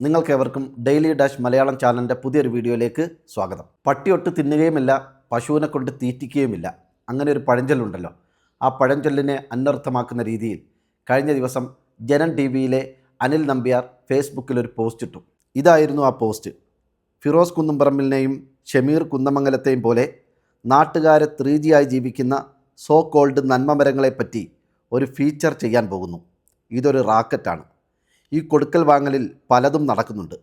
നിങ്ങൾക്കേവർക്കും daily dash Malayalam ചാനലിൻ്റെ പുതിയൊരു വീഡിയോയിലേക്ക് സ്വാഗതം. പട്ടിയൊട്ട് തിന്നുകയുമില്ല, പശുവിനെ കൊണ്ട് തീറ്റിക്കുകയുമില്ല, അങ്ങനെ ഒരു പഴഞ്ചൊല്ലുണ്ടല്ലോ. ആ പഴഞ്ചൊല്ലിനെ അന്വർത്ഥമാക്കുന്ന രീതിയിൽ കഴിഞ്ഞ ദിവസം ജനം ടി വിയിലെ അനിൽ നമ്പ്യാർ ഫേസ്ബുക്കിലൊരു പോസ്റ്റ് ഇട്ടു. ഇതായിരുന്നു ആ പോസ്റ്റ്. ഫിറോസ് കുന്നുംപറമ്പിലിനെയും ഷമീർ കുന്നമംഗലത്തെയും പോലെ നാട്ടുകാരെ 3G ആയി ജീവിക്കുന്ന സോ കോൾഡ് നന്മമരങ്ങളെപ്പറ്റി ഒരു ഫീച്ചർ ചെയ്യാൻ പോകുന്നു. ഇതൊരു റാക്കറ്റാണ്. ഈ കൊടുക്കൽ വാങ്ങലിൽ പലതും നടക്കുന്നുണ്ട്.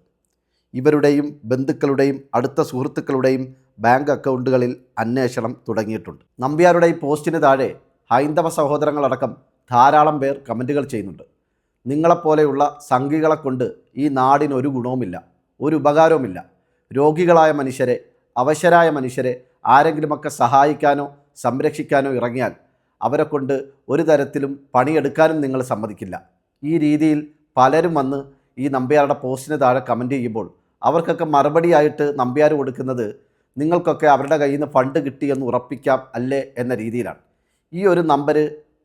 ഇവരുടെയും ബന്ധുക്കളുടെയും അടുത്ത സുഹൃത്തുക്കളുടെയും ബാങ്ക് അക്കൗണ്ടുകളിൽ അന്വേഷണം തുടങ്ങിയിട്ടുണ്ട്. നമ്പ്യാരുടെ ഈ പോസ്റ്റിന് താഴെ ഹൈന്ദവ സഹോദരങ്ങളടക്കം ധാരാളം പേർ കമൻറ്റുകൾ ചെയ്യുന്നുണ്ട്. നിങ്ങളെപ്പോലെയുള്ള സംഘികളെ കൊണ്ട് ഈ നാടിനൊരു ഗുണവുമില്ല, ഒരു ഉപകാരവുമില്ല. രോഗികളായ മനുഷ്യരെ, അവശരായ മനുഷ്യരെ ആരെങ്കിലുമൊക്കെ സഹായിക്കാനോ സംരക്ഷിക്കാനോ ഇറങ്ങിയാൽ അവരെ കൊണ്ട് ഒരു തരത്തിലും പണിയെടുക്കാനും നിങ്ങൾ സമ്മതിക്കില്ല. ഈ രീതിയിൽ പലരും വന്ന് ഈ നമ്പ്യാരുടെ പോസ്റ്റിന് താഴെ കമൻറ്റ് ചെയ്യുമ്പോൾ അവർക്കൊക്കെ മറുപടിയായിട്ട് നമ്പ്യാർ കൊടുക്കുന്നത് നിങ്ങൾക്കൊക്കെ അവരുടെ കയ്യിൽ നിന്ന് ഫണ്ട് കിട്ടിയെന്ന് ഉറപ്പിക്കാം അല്ലേ എന്ന രീതിയിലാണ്. ഈ ഒരു നമ്പർ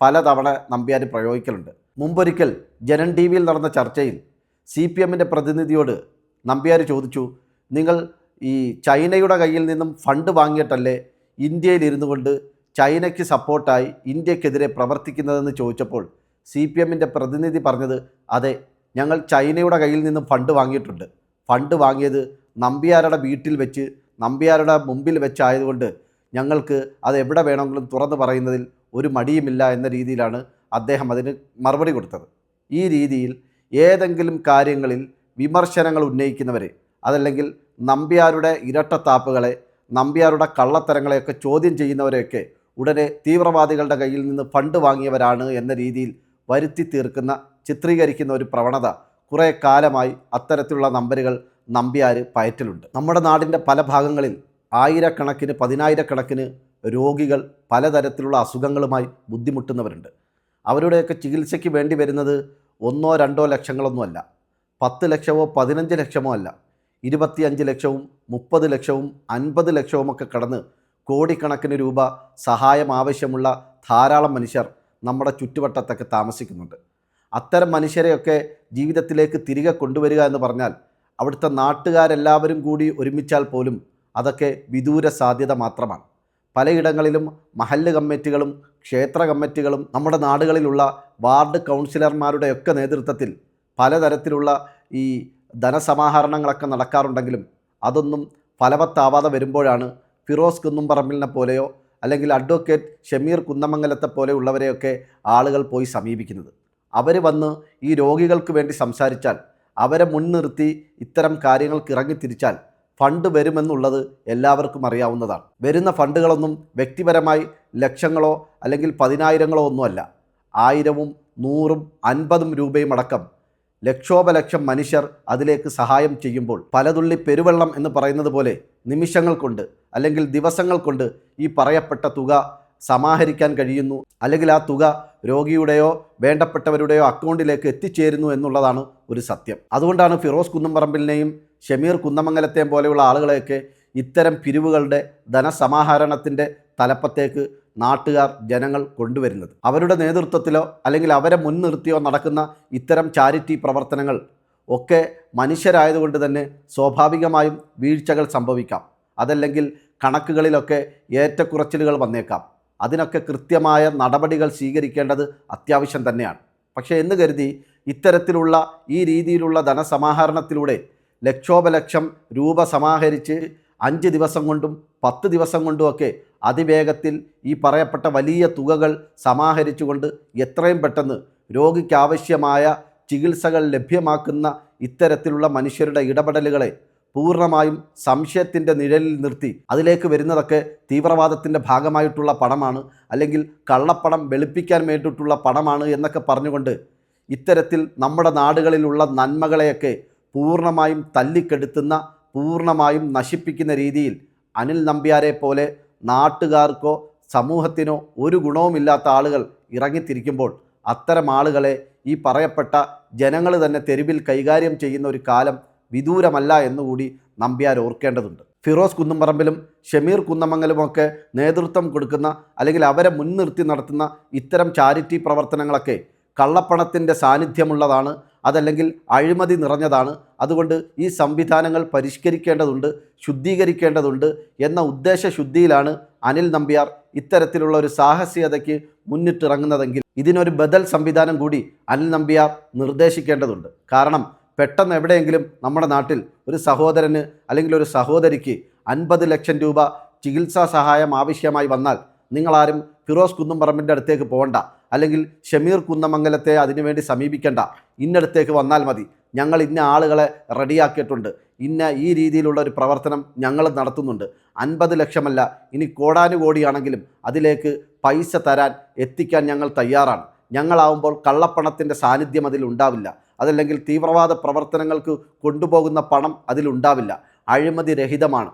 പലതവണ നമ്പ്യാർ പ്രയോഗിക്കലുണ്ട്. മുമ്പൊരിക്കൽ ജനം ടി വിയിൽ നടന്ന ചർച്ചയിൽ CPMൻ്റെ പ്രതിനിധിയോട് നമ്പ്യാർ ചോദിച്ചു, നിങ്ങൾ ഈ ചൈനയുടെ കയ്യിൽ നിന്നും ഫണ്ട് വാങ്ങിയിട്ടല്ലേ ഇന്ത്യയിൽ ഇരുന്നു കൊണ്ട് ചൈനയ്ക്ക് സപ്പോർട്ടായി ഇന്ത്യക്കെതിരെ പ്രവർത്തിക്കുന്നതെന്ന് ചോദിച്ചപ്പോൾ CPMൻ്റെ പ്രതിനിധി പറഞ്ഞത്, അതെ, ഞങ്ങൾ ചൈനയുടെ കയ്യിൽ നിന്നും ഫണ്ട് വാങ്ങിയിട്ടുണ്ട്. ഫണ്ട് വാങ്ങിയത് നമ്പ്യാരുടെ വീട്ടിൽ വെച്ച്, നമ്പ്യാരുടെ മുമ്പിൽ വെച്ചായതുകൊണ്ട് ഞങ്ങൾക്ക് അത് എവിടെ വേണമെങ്കിലും തുറന്നു പറയുന്നതിൽ ഒരു മടിയുമില്ല എന്ന രീതിയിലാണ് അദ്ദേഹം അതിന് മറുപടി കൊടുത്തത്. ഈ രീതിയിൽ ഏതെങ്കിലും കാര്യങ്ങളിൽ വിമർശനങ്ങൾ ഉന്നയിക്കുന്നവരെ, അതല്ലെങ്കിൽ നമ്പ്യാരുടെ ഇരട്ടത്താപ്പുകളെ, നമ്പ്യാരുടെ കള്ളത്തരങ്ങളെയൊക്കെ ചോദ്യം ചെയ്യുന്നവരെയൊക്കെ ഉടനെ തീവ്രവാദികളുടെ കയ്യിൽ നിന്ന് ഫണ്ട് വാങ്ങിയവരാണ് എന്ന രീതിയിൽ വരുത്തി തീർക്കുന്ന, ചിത്രീകരിക്കുന്ന ഒരു പ്രവണത കുറേ കാലമായി അത്തരത്തിലുള്ള നമ്പറുകൾ നമ്പ്യാർ പയറ്റലുണ്ട്. നമ്മുടെ നാടിൻ്റെ പല ഭാഗങ്ങളിൽ ആയിരക്കണക്കിന്, പതിനായിരക്കണക്കിന് രോഗികൾ പലതരത്തിലുള്ള അസുഖങ്ങളുമായി ബുദ്ധിമുട്ടുന്നവരുണ്ട്. അവരുടെയൊക്കെ ചികിത്സയ്ക്ക് വേണ്ടി വരുന്നത് 1-2 ലക്ഷങ്ങളൊന്നുമല്ല, 10 ലക്ഷമോ 15 ലക്ഷമോ അല്ല, 25 ലക്ഷവും 30 ലക്ഷവും 50 ലക്ഷവുമൊക്കെ കടന്ന് കോടിക്കണക്കിന് രൂപ സഹായം ആവശ്യമുള്ള ധാരാളം മനുഷ്യർ നമ്മുടെ ചുറ്റുവട്ടത്തൊക്കെ താമസിക്കുന്നുണ്ട്. അത്തരം മനുഷ്യരെയൊക്കെ ജീവിതത്തിലേക്ക് തിരികെ കൊണ്ടുവരിക എന്ന് പറഞ്ഞാൽ അവിടുത്തെ നാട്ടുകാരെല്ലാവരും കൂടി ഒരുമിച്ചാൽ പോലും അതൊക്കെ വിദൂര സാധ്യത മാത്രമാണ്. പലയിടങ്ങളിലും മഹല്ല് കമ്മിറ്റികളും ക്ഷേത്ര കമ്മിറ്റികളും നമ്മുടെ നാടുകളിലുള്ള വാർഡ് കൗൺസിലർമാരുടെയൊക്കെ നേതൃത്വത്തിൽ പലതരത്തിലുള്ള ഈ ധനസമാഹരണങ്ങളൊക്കെ നടക്കാറുണ്ടെങ്കിലും അതൊന്നും ഫലവത്താവാതെ വരുമ്പോഴാണ് ഫിറോസ് കുന്നുംപറമ്പിലിനെ പോലെയോ അല്ലെങ്കിൽ അഡ്വക്കേറ്റ് ഷമീർ കുന്നമംഗലത്തെ പോലെയുള്ളവരെയൊക്കെ ആളുകൾ പോയി സമീപിക്കുന്നത്. അവർ വന്ന് ഈ രോഗികൾക്ക് വേണ്ടി സംസാരിച്ചാൽ, അവരെ മുൻനിർത്തി ഇത്തരം കാര്യങ്ങൾക്ക് ഇറങ്ങിത്തിരിച്ചാൽ ഫണ്ട് വരുമെന്നുള്ളത് എല്ലാവർക്കും അറിയാവുന്നതാണ്. വരുന്ന ഫണ്ടുകളൊന്നും വ്യക്തിപരമായി ലക്ഷങ്ങളോ അല്ലെങ്കിൽ 10,000-ങ്ങളോ ഒന്നുമല്ല. 1000-ഉം 100-ഉം 50-ഉം രൂപയും അടക്കം ലക്ഷോപലക്ഷം മനുഷ്യർ അതിലേക്ക് സഹായം ചെയ്യുമ്പോൾ പലതുള്ളി പെരുവെള്ളം എന്ന് പറയുന്നത് പോലെ നിമിഷങ്ങൾ കൊണ്ട് അല്ലെങ്കിൽ ദിവസങ്ങൾ കൊണ്ട് ഈ പറയപ്പെട്ട തുക സമാഹരിക്കാൻ കഴിയുന്നു, അല്ലെങ്കിൽ ആ തുക രോഗിയുടെയോ വേണ്ടപ്പെട്ടവരുടെയോ അക്കൗണ്ടിലേക്ക് എത്തിച്ചേരുന്നു എന്നുള്ളതാണ് ഒരു സത്യം. അതുകൊണ്ടാണ് ഫിറോസ് കുന്നുംപറമ്പിലിനെയും ഷമീർ കുന്നമംഗലത്തെയും പോലെയുള്ള ആളുകളെയൊക്കെ ഇത്തരം പിരിവുകളുടെ ധനസമാഹരണത്തിൻ്റെ തലപ്പത്തേക്ക് നാട്ടുകാർ, ജനങ്ങൾ കൊണ്ടുവരുന്നത്. അവരുടെ നേതൃത്വത്തിലോ അല്ലെങ്കിൽ അവരെ മുൻനിർത്തിയോ നടക്കുന്ന ഇത്തരം ചാരിറ്റി പ്രവർത്തനങ്ങൾ ഒക്കെ മനുഷ്യരായതുകൊണ്ട് തന്നെ സ്വാഭാവികമായും വീഴ്ചകൾ സംഭവിക്കാം. അതല്ലെങ്കിൽ കണക്കുകളിലൊക്കെ ഏറ്റക്കുറച്ചിലുകൾ വന്നേക്കാം. അതിനൊക്കെ കൃത്യമായ നടപടികൾ സ്വീകരിക്കേണ്ടത് അത്യാവശ്യം തന്നെയാണ്. പക്ഷേ എന്ന് കരുതി ഇത്തരത്തിലുള്ള ഈ രീതിയിലുള്ള ധനസമാഹരണത്തിലൂടെ ലക്ഷോപലക്ഷം രൂപ സമാഹരിച്ച് 5 ദിവസം കൊണ്ടും 10 ദിവസം കൊണ്ടുമൊക്കെ അതിവേഗത്തിൽ ഈ പറയപ്പെട്ട വലിയ തുകകൾ സമാഹരിച്ചുകൊണ്ട് എത്രയും പെട്ടെന്ന് രോഗിക്കാവശ്യമായ ചികിത്സകൾ ലഭ്യമാക്കുന്ന ഇത്തരത്തിലുള്ള മനുഷ്യരുടെ ഇടപെടലുകളെ പൂർണ്ണമായും സംശയത്തിൻ്റെ നിഴലിൽ നിർത്തി അതിലേക്ക് വരുന്നതൊക്കെ തീവ്രവാദത്തിൻ്റെ ഭാഗമായിട്ടുള്ള പണമാണ്, അല്ലെങ്കിൽ കള്ളപ്പണം വെളുപ്പിക്കാൻ വേണ്ടിയിട്ടുള്ള പണമാണ് എന്നൊക്കെ പറഞ്ഞുകൊണ്ട് ഇത്തരത്തിൽ നമ്മുടെ നാടുകളിലുള്ള നന്മകളെയൊക്കെ പൂർണ്ണമായും തല്ലിക്കെടുത്തുന്ന, പൂർണ്ണമായും നശിപ്പിക്കുന്ന രീതിയിൽ അനിൽ നമ്പ്യാരെ പോലെ നാട്ടുകാർക്കോ സമൂഹത്തിനോ ഒരു ഗുണവുമില്ലാത്ത ആളുകൾ ഇറങ്ങിത്തിരിക്കുമ്പോൾ അത്തരം ആളുകളെ ഈ പറയപ്പെട്ട ജനങ്ങൾ തന്നെ തെരുവിൽ കൈകാര്യം ചെയ്യുന്ന ഒരു കാലം വിദൂരമല്ല എന്നുകൂടി നമ്പ്യാർ ഓർക്കേണ്ടതുണ്ട്. ഫിറോസ് കുന്നുംപറമ്പിലും ഷമീർ കുന്നമംഗലുമൊക്കെ നേതൃത്വം കൊടുക്കുന്ന, അല്ലെങ്കിൽ അവരെ മുൻനിർത്തി നടത്തുന്ന ഇത്തരം ചാരിറ്റി പ്രവർത്തനങ്ങളൊക്കെ കള്ളപ്പണത്തിൻ്റെ സാന്നിധ്യമുള്ളതാണ്. അതല്ലെങ്കിൽ അഴിമതി നിറഞ്ഞതാണ്. അതുകൊണ്ട് ഈ സംവിധാനങ്ങൾ പരിഷ്കരിക്കേണ്ടതുണ്ട്, ശുദ്ധീകരിക്കേണ്ടതുണ്ട് എന്ന ഉദ്ദേശശുദ്ധിയിലാണ് അനിൽ നമ്പ്യാർ ഇത്തരത്തിലുള്ള ഒരു സാഹസികതയ്ക്ക് മുന്നിട്ടിറങ്ങുന്നതെങ്കിൽ ഇതിനൊരു ബദൽ സംവിധാനം കൂടി അനിൽ നമ്പ്യാർ നിർദ്ദേശിക്കേണ്ടതുണ്ട്. കാരണം പെട്ടെന്ന് എവിടെയെങ്കിലും നമ്മുടെ നാട്ടിൽ ഒരു സഹോദരന് അല്ലെങ്കിൽ ഒരു സഹോദരിക്ക് 50 ലക്ഷം രൂപ ചികിത്സാ സഹായം ആവശ്യമായി വന്നാൽ നിങ്ങളാരും ഫിറോസ് കുന്നംപറമ്പിൻ്റെ അടുത്തേക്ക് പോകണ്ട, അല്ലെങ്കിൽ ഷമീർ കുന്നമംഗലത്തെ അതിനുവേണ്ടി സമീപിക്കേണ്ട, ഇന്നടുത്തേക്ക് വന്നാൽ മതി, ഞങ്ങൾ ഇന്ന ആളുകളെ റെഡിയാക്കിയിട്ടുണ്ട്, ഇന്ന ഈ രീതിയിലുള്ള ഒരു പ്രവർത്തനം ഞങ്ങൾ നടത്തുന്നുണ്ട്, 50 ലക്ഷമല്ല ഇനി കോടാനുകോടിയാണെങ്കിലും അതിലേക്ക് പൈസ തരാൻ എത്തിക്കാൻ ഞങ്ങൾ തയ്യാറാണ്, ഞങ്ങളാവുമ്പോൾ കള്ളപ്പണത്തിൻ്റെ സാന്നിധ്യം അതിലുണ്ടാവില്ല, അതല്ലെങ്കിൽ തീവ്രവാദ പ്രവർത്തനങ്ങൾക്ക് കൊണ്ടുപോകുന്ന പണം അതിലുണ്ടാവില്ല, അഴിമതി രഹിതമാണ്,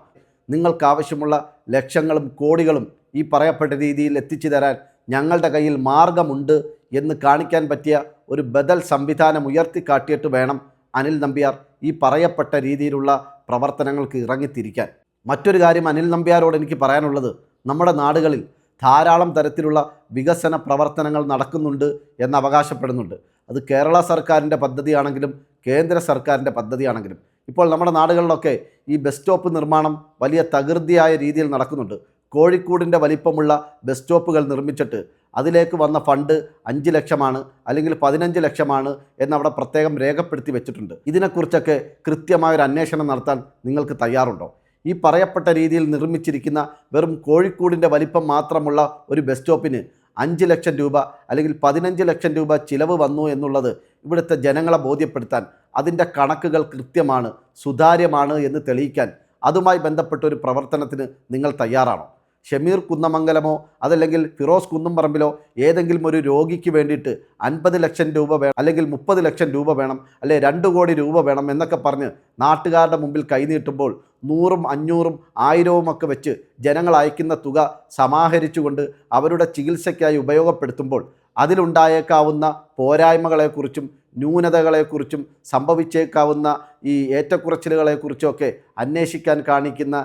നിങ്ങൾക്കാവശ്യമുള്ള ലക്ഷങ്ങളും കോടികളും ഈ പറയപ്പെട്ട രീതിയിൽ എത്തിച്ചു തരാൻ ഞങ്ങളുടെ കയ്യിൽ മാർഗമുണ്ട് എന്ന് കാണിക്കാൻ പറ്റിയ ഒരു ബദൽ സംവിധാനം ഉയർത്തിക്കാട്ടിയിട്ട് വേണം അനിൽ നമ്പ്യാർ ഈ പറയപ്പെട്ട രീതിയിലുള്ള പ്രവർത്തനങ്ങൾക്ക് ഇറങ്ങിത്തിരിക്കാൻ. മറ്റൊരു കാര്യം അനിൽ നമ്പ്യാരോട് എനിക്ക് പറയാനുള്ളത്, നമ്മുടെ നാടുകളിൽ ധാരാളം തരത്തിലുള്ള വികസന പ്രവർത്തനങ്ങൾ നടക്കുന്നുണ്ട് എന്ന് അവകാശപ്പെടുന്നുണ്ട്. അത് കേരള സർക്കാരിൻ്റെ പദ്ധതിയാണെങ്കിലും കേന്ദ്ര സർക്കാരിൻ്റെ പദ്ധതിയാണെങ്കിലും. ഇപ്പോൾ നമ്മുടെ നാടുകളിലൊക്കെ ഈ ബസ് സ്റ്റോപ്പ് നിർമ്മാണം വലിയ തകൃതിയായ രീതിയിൽ നടക്കുന്നുണ്ട്. കോഴിക്കോടിൻ്റെ വലിപ്പമുള്ള ബസ് സ്റ്റോപ്പുകൾ നിർമ്മിച്ചിട്ട് അതിലേക്ക് വന്ന ഫണ്ട് 5 ലക്ഷമാണ് അല്ലെങ്കിൽ 15 ലക്ഷമാണ് എന്നവിടെ പ്രത്യേകം രേഖപ്പെടുത്തി വെച്ചിട്ടുണ്ട്. ഇതിനെക്കുറിച്ചൊക്കെ കൃത്യമായൊരു അന്വേഷണം നടത്താൻ നിങ്ങൾക്ക് തയ്യാറുണ്ടോ? ഈ പറയപ്പെട്ട രീതിയിൽ നിർമ്മിച്ചിരിക്കുന്ന വെറും കോഴിക്കോടിൻ്റെ വലിപ്പം മാത്രമുള്ള ഒരു ബസ് സ്റ്റോപ്പിന് 5 ലക്ഷം രൂപ അല്ലെങ്കിൽ 15 ലക്ഷം രൂപ ചിലവ് വന്നു എന്നുള്ളത് ഇവിടുത്തെ ജനങ്ങളെ ബോധ്യപ്പെടുത്താൻ, അതിൻ്റെ കണക്കുകൾ കൃത്യമാണ്, സുതാര്യമാണ് എന്ന് തെളിയിക്കാൻ അതുമായി ബന്ധപ്പെട്ട ഒരു പ്രവർത്തനത്തിന് നിങ്ങൾ തയ്യാറാണോ? ഷമീർ കുന്നമംഗലമോ അതല്ലെങ്കിൽ ഫിറോസ് കുന്നംപറമ്പിലോ ഏതെങ്കിലും ഒരു രോഗിക്ക് വേണ്ടിയിട്ട് 50 ലക്ഷം രൂപ വേണം, അല്ലെങ്കിൽ 30 ലക്ഷം രൂപ വേണം, അല്ലെ 2 കോടി രൂപ വേണം എന്നൊക്കെ പറഞ്ഞ് നാട്ടുകാരുടെ മുമ്പിൽ കൈനീട്ടുമ്പോൾ 100ഉം 500ഉം 1000ഉം ഒക്കെ വെച്ച് ജനങ്ങൾ അയക്കുന്ന തുക സമാഹരിച്ചുകൊണ്ട് അവരുടെ ചികിത്സയ്ക്കായി ഉപയോഗപ്പെടുത്തുമ്പോൾ അതിലുണ്ടായേക്കാവുന്ന പോരായ്മകളെക്കുറിച്ചും ന്യൂനതകളെക്കുറിച്ചും സംഭവിച്ചേക്കാവുന്ന ഈ ഏറ്റക്കുറച്ചിലുകളെക്കുറിച്ചൊക്കെ അന്വേഷിക്കാൻ കാണിക്കുന്ന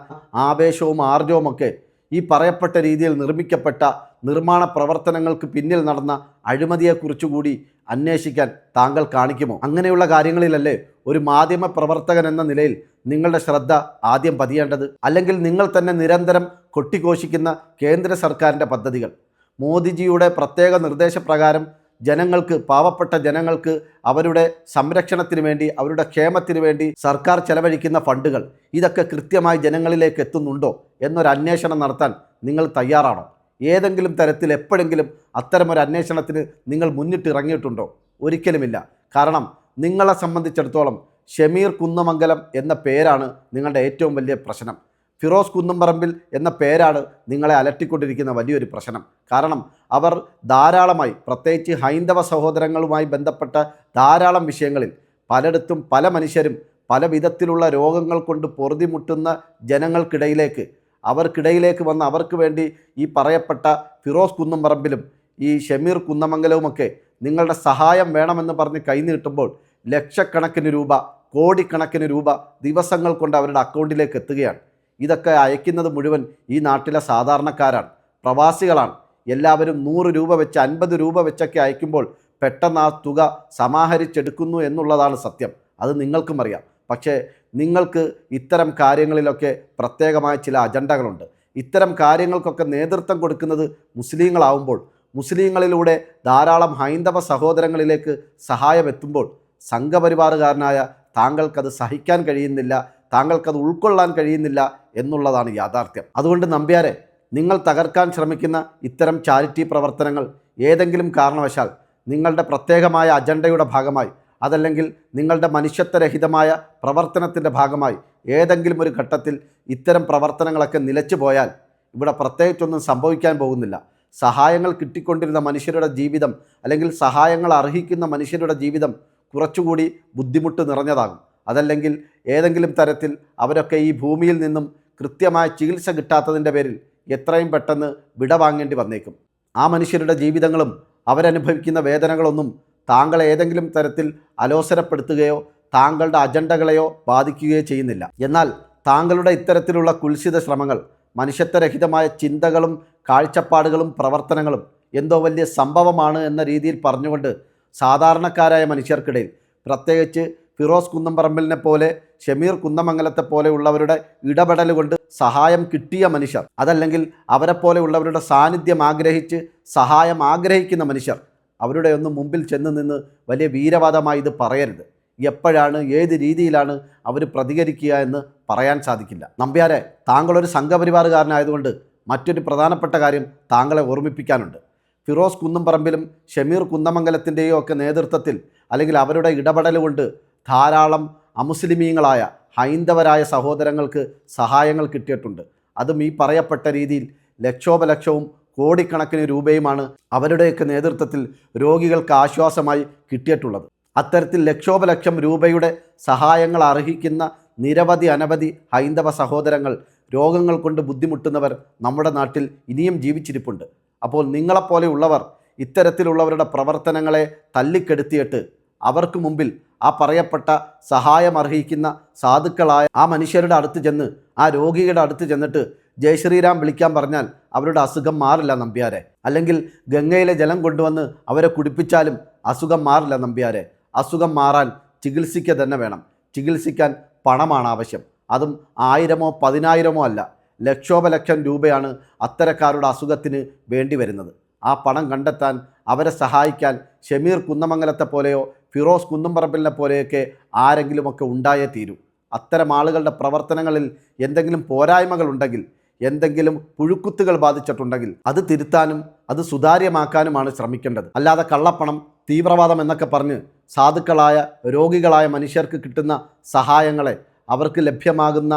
ആവേശവും ആർജവുമൊക്കെ ഈ പറയപ്പെട്ട രീതിയിൽ നിർമ്മിക്കപ്പെട്ട നിർമ്മാണ പ്രവർത്തനങ്ങൾക്ക് പിന്നിൽ നടന്ന അഴിമതിയെക്കുറിച്ചുകൂടി അന്വേഷിക്കാൻ താങ്കൾ കാണിക്കുമോ? അങ്ങനെയുള്ള കാര്യങ്ങളിലല്ലേ ഒരു മാധ്യമ പ്രവർത്തകൻ എന്ന നിലയിൽ നിങ്ങളുടെ ശ്രദ്ധ ആദ്യം പതിയേണ്ടത്? അല്ലെങ്കിൽ നിങ്ങൾ തന്നെ നിരന്തരം കൊട്ടിഘോഷിക്കുന്ന കേന്ദ്ര സർക്കാരിൻ്റെ പദ്ധതികൾ, മോദിജിയുടെ പ്രത്യേക നിർദ്ദേശപ്രകാരം ജനങ്ങൾക്ക്, പാവപ്പെട്ട ജനങ്ങൾക്ക് അവരുടെ സംരക്ഷണത്തിന് വേണ്ടി, അവരുടെ ക്ഷേമത്തിന് വേണ്ടി സർക്കാർ ചെലവഴിക്കുന്ന ഫണ്ടുകൾ, ഇതൊക്കെ കൃത്യമായി ജനങ്ങളിലേക്ക് എത്തുന്നുണ്ടോ എന്നൊരു അന്വേഷണം നടത്താൻ നിങ്ങൾ തയ്യാറാണോ? ഏതെങ്കിലും തരത്തിൽ എപ്പോഴെങ്കിലും അത്തരമൊരു അന്വേഷണത്തിന് നിങ്ങൾ മുന്നിട്ടിറങ്ങിയിട്ടുണ്ടോ? ഒരിക്കലുമില്ല. കാരണം നിങ്ങളെ സംബന്ധിച്ചിടത്തോളം ഷമീർ കുന്നമംഗലം എന്ന പേരാണ് നിങ്ങളുടെ ഏറ്റവും വലിയ പ്രശ്നം. ഫിറോസ് കുന്നംപറമ്പിൽ എന്ന പേരാണ് നിങ്ങളെ അലട്ടിക്കൊണ്ടിരിക്കുന്ന വലിയൊരു പ്രശ്നം. കാരണം അവർ ധാരാളമായി, പ്രത്യേകിച്ച് ഹൈന്ദവ സഹോദരങ്ങളുമായി ബന്ധപ്പെട്ട ധാരാളം വിഷയങ്ങളിൽ പലയിടത്തും പല മനുഷ്യരും പല വിധത്തിലുള്ള രോഗങ്ങൾ കൊണ്ട് പൊറുതിമുട്ടുന്ന ജനങ്ങൾക്കിടയിലേക്ക്, അവർക്കിടയിലേക്ക് വന്ന് അവർക്ക് വേണ്ടി ഈ പറയപ്പെട്ട ഫിറോസ് കുന്നംപറമ്പിലും ഈ ഷമീർ കുന്നമംഗലവുമൊക്കെ നിങ്ങളുടെ സഹായം വേണമെന്ന് പറഞ്ഞ് കൈനീട്ടുമ്പോൾ ലക്ഷക്കണക്കിന് രൂപ, കോടിക്കണക്കിന് രൂപ ദിവസങ്ങൾ കൊണ്ട് അവരുടെ അക്കൗണ്ടിലേക്ക് എത്തുകയാണ്. ഇതൊക്കെ അയക്കുന്നത് മുഴുവൻ ഈ നാട്ടിലെ സാധാരണക്കാരാണ്, പ്രവാസികളാണ്. എല്ലാവരും 100 രൂപ വെച്ച് 50 രൂപ വെച്ചൊക്കെ അയക്കുമ്പോൾ പെട്ടെന്ന് ആ തുക സമാഹരിച്ചെടുക്കുന്നു എന്നുള്ളതാണ് സത്യം. അത് നിങ്ങൾക്കും അറിയാം. പക്ഷേ നിങ്ങൾക്ക് ഇത്തരം കാര്യങ്ങളിലൊക്കെ പ്രത്യേകമായ ചില അജണ്ടകളുണ്ട്. ഇത്തരം കാര്യങ്ങൾക്കൊക്കെ നേതൃത്വം കൊടുക്കുന്നത് മുസ്ലിങ്ങളാവുമ്പോൾ, മുസ്ലിങ്ങളിലൂടെ ധാരാളം ഹൈന്ദവ സഹോദരങ്ങളിലേക്ക് സഹായം എത്തുമ്പോൾ സംഘപരിവാറുകാരനായ താങ്കൾക്കത് സഹിക്കാൻ കഴിയുന്നില്ല, താങ്കൾക്കത് ഉൾക്കൊള്ളാൻ കഴിയുന്നില്ല എന്നുള്ളതാണ് യാഥാർത്ഥ്യം. അതുകൊണ്ട് നമ്പ്യാരെ, നിങ്ങൾ തകർക്കാൻ ശ്രമിക്കുന്ന ഇത്തരം ചാരിറ്റി പ്രവർത്തനങ്ങൾ ഏതെങ്കിലും കാരണവശാൽ നിങ്ങളുടെ പ്രത്യേകമായ അജണ്ടയുടെ ഭാഗമായി, അതല്ലെങ്കിൽ നിങ്ങളുടെ മനുഷ്യത്വരഹിതമായ പ്രവർത്തനത്തിൻ്റെ ഭാഗമായി ഏതെങ്കിലും ഒരു ഘട്ടത്തിൽ ഇത്തരം പ്രവർത്തനങ്ങളൊക്കെ നിലച്ചു പോയാൽ ഇവിടെ പ്രത്യേകിച്ചൊന്നും സംഭവിക്കാൻ പോകുന്നില്ല. സഹായങ്ങൾ കിട്ടിക്കൊണ്ടിരുന്ന മനുഷ്യരുടെ ജീവിതം, അല്ലെങ്കിൽ സഹായങ്ങൾ അർഹിക്കുന്ന മനുഷ്യരുടെ ജീവിതം കുറച്ചുകൂടി ബുദ്ധിമുട്ട് നിറഞ്ഞതാകും. അതല്ലെങ്കിൽ ഏതെങ്കിലും തരത്തിൽ അവരൊക്കെ ഈ ഭൂമിയിൽ നിന്നും കൃത്യമായ ചികിത്സ കിട്ടാത്തതിൻ്റെ പേരിൽ എത്രയും പെട്ടെന്ന് വിടവാങ്ങേണ്ടി വന്നേക്കും. ആ മനുഷ്യരുടെ ജീവിതങ്ങളും അവരനുഭവിക്കുന്ന വേദനകളൊന്നും താങ്കളെ ഏതെങ്കിലും തരത്തിൽ അലോസരപ്പെടുത്തുകയോ താങ്കളുടെ അജണ്ടകളെയോ ബാധിക്കുകയോ ചെയ്യുന്നില്ല. എന്നാൽ താങ്കളുടെ ഇത്തരത്തിലുള്ള കുൽസിത ശ്രമങ്ങൾ, മനുഷ്യത്വരഹിതമായ ചിന്തകളും കാഴ്ചപ്പാടുകളും പ്രവർത്തനങ്ങളും എന്തോ വലിയ സംഭവമാണ് എന്ന രീതിയിൽ പറഞ്ഞുകൊണ്ട് സാധാരണക്കാരായ മനുഷ്യർക്കിടയിൽ, പ്രത്യേകിച്ച് ഫിറോസ് കുന്നംപറമ്പിലിനെ പോലെ ഷമീർ കുന്നമംഗലത്തെ പോലെയുള്ളവരുടെ ഇടപെടൽ കൊണ്ട് സഹായം കിട്ടിയ മനുഷ്യർ, അതല്ലെങ്കിൽ അവരെപ്പോലെയുള്ളവരുടെ സാന്നിധ്യം ആഗ്രഹിച്ച് സഹായം ആഗ്രഹിക്കുന്ന മനുഷ്യർ, അവരുടെ ഒന്നും മുമ്പിൽ ചെന്ന് നിന്ന് വലിയ വീരവാദമായി ഇത് പറയരുത്. എപ്പോഴാണ് ഏത് രീതിയിലാണ് അവർ പ്രതികരിക്കുക എന്ന് പറയാൻ സാധിക്കില്ല. നമ്പ്യാരെ, താങ്കളൊരു സംഘപരിവാറുകാരനായതുകൊണ്ട് മറ്റൊരു പ്രധാനപ്പെട്ട കാര്യം താങ്കളെ ഓർമ്മിപ്പിക്കാനുണ്ട്. ഫിറോസ് കുന്നംപറമ്പിലും ഷമീർ കുന്നമംഗലത്തിൻ്റെയോ ഒക്കെ നേതൃത്വത്തിൽ അല്ലെങ്കിൽ അവരുടെ ഇടപെടൽ കൊണ്ട് ധാരാളം അമുസ്ലിമീങ്ങളായ ഹൈന്ദവരായ സഹോദരങ്ങൾക്ക് സഹായങ്ങൾ കിട്ടിയിട്ടുണ്ട്. അതും ഈ പറയപ്പെട്ട രീതിയിൽ ലക്ഷോപലക്ഷവും കോടിക്കണക്കിന് രൂപയുമാണ് അവരുടെയൊക്കെ നേതൃത്വത്തിൽ രോഗികൾക്ക് ആശ്വാസമായി കിട്ടിയിട്ടുള്ളത്. അത്തരത്തിൽ ലക്ഷോപലക്ഷം രൂപയുടെ സഹായങ്ങൾ അർഹിക്കുന്ന നിരവധി അനവധി ഹൈന്ദവ സഹോദരങ്ങൾ, രോഗങ്ങൾ കൊണ്ട് ബുദ്ധിമുട്ടുന്നവർ നമ്മുടെ നാട്ടിൽ ഇനിയും ജീവിച്ചിരിപ്പുണ്ട്. അപ്പോൾ നിങ്ങളെപ്പോലെയുള്ളവർ ഇത്തരത്തിലുള്ളവരുടെ പ്രവർത്തനങ്ങളെ തല്ലിക്കെടുത്തിയിട്ട് അവർക്ക് മുമ്പിൽ ആ പറയപ്പെട്ട സഹായം അർഹിക്കുന്ന സാധുക്കളായ ആ മനുഷ്യരുടെ അടുത്ത് ചെന്ന്, ആ രോഗിയുടെ അടുത്ത് ചെന്നിട്ട് ജയ് ശ്രീറാം വിളിക്കാൻ പറഞ്ഞാൽ അവരുടെ അസുഖം മാറില്ല നമ്പ്യാരെ. അല്ലെങ്കിൽ ഗംഗയിലെ ജലം കൊണ്ടുവന്ന് അവരെ കുടിപ്പിച്ചാലും അസുഖം മാറില്ല നമ്പ്യാരെ. അസുഖം മാറാൻ ചികിത്സിക്കുക തന്നെ വേണം. ചികിത്സിക്കാൻ പണമാണ് ആവശ്യം. അതും 1000-ഓ 10,000-ഓ അല്ല, ലക്ഷോപലക്ഷം രൂപയാണ് അത്തരക്കാരുടെ അസുഖത്തിന് വേണ്ടി വരുന്നത്. ആ പണം കണ്ടെത്താൻ, അവരെ സഹായിക്കാൻ ഷമീർ കുന്നമംഗലത്തെ പോലെയോ ഫിറോസ് കുന്നംപറമ്പിലിനെ പോലെയൊക്കെ ആരെങ്കിലുമൊക്കെ ഉണ്ടായേ തീരൂ. അത്തരം ആളുകളുടെ പ്രവർത്തനങ്ങളിൽ എന്തെങ്കിലും പോരായ്മകളുണ്ടെങ്കിൽ, എന്തെങ്കിലും പുഴുക്കുത്തുകൾ ബാധിച്ചിട്ടുണ്ടെങ്കിൽ അത് തിരുത്താനും അത് സുതാര്യമാക്കാനുമാണ് ശ്രമിക്കേണ്ടത്. അല്ലാതെ കള്ളപ്പണം, തീവ്രവാദം എന്നൊക്കെ പറഞ്ഞ് സാധുക്കളായ രോഗികളായ മനുഷ്യർക്ക് കിട്ടുന്ന സഹായങ്ങളെ, അവർക്ക് ലഭ്യമാകുന്ന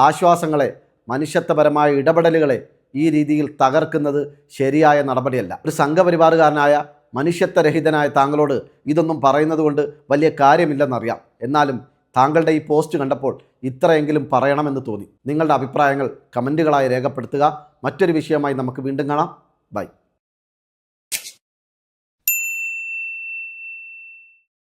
ആശ്വാസങ്ങളെ, മനുഷ്യത്വപരമായ ഇടപെടലുകളെ ഈ രീതിയിൽ തകർക്കുന്നത് ശരിയായ നടപടിയല്ല. ഒരു സംഘപരിവാറുകാരനായ മനുഷ്യത്വരഹിതനായ താങ്കളോട് ഇതൊന്നും പറയുന്നത് കൊണ്ട് വലിയ കാര്യമില്ലെന്നറിയാം. എന്നാലും താങ്കളുടെ ഈ പോസ്റ്റ് കണ്ടപ്പോൾ ഇത്രയെങ്കിലും പറയണമെന്ന് തോന്നി. നിങ്ങളുടെ അഭിപ്രായങ്ങൾ കമൻറ്റുകളായി രേഖപ്പെടുത്തുക. മറ്റൊരു വിഷയമായി നമുക്ക് വീണ്ടും കാണാം. ബൈ.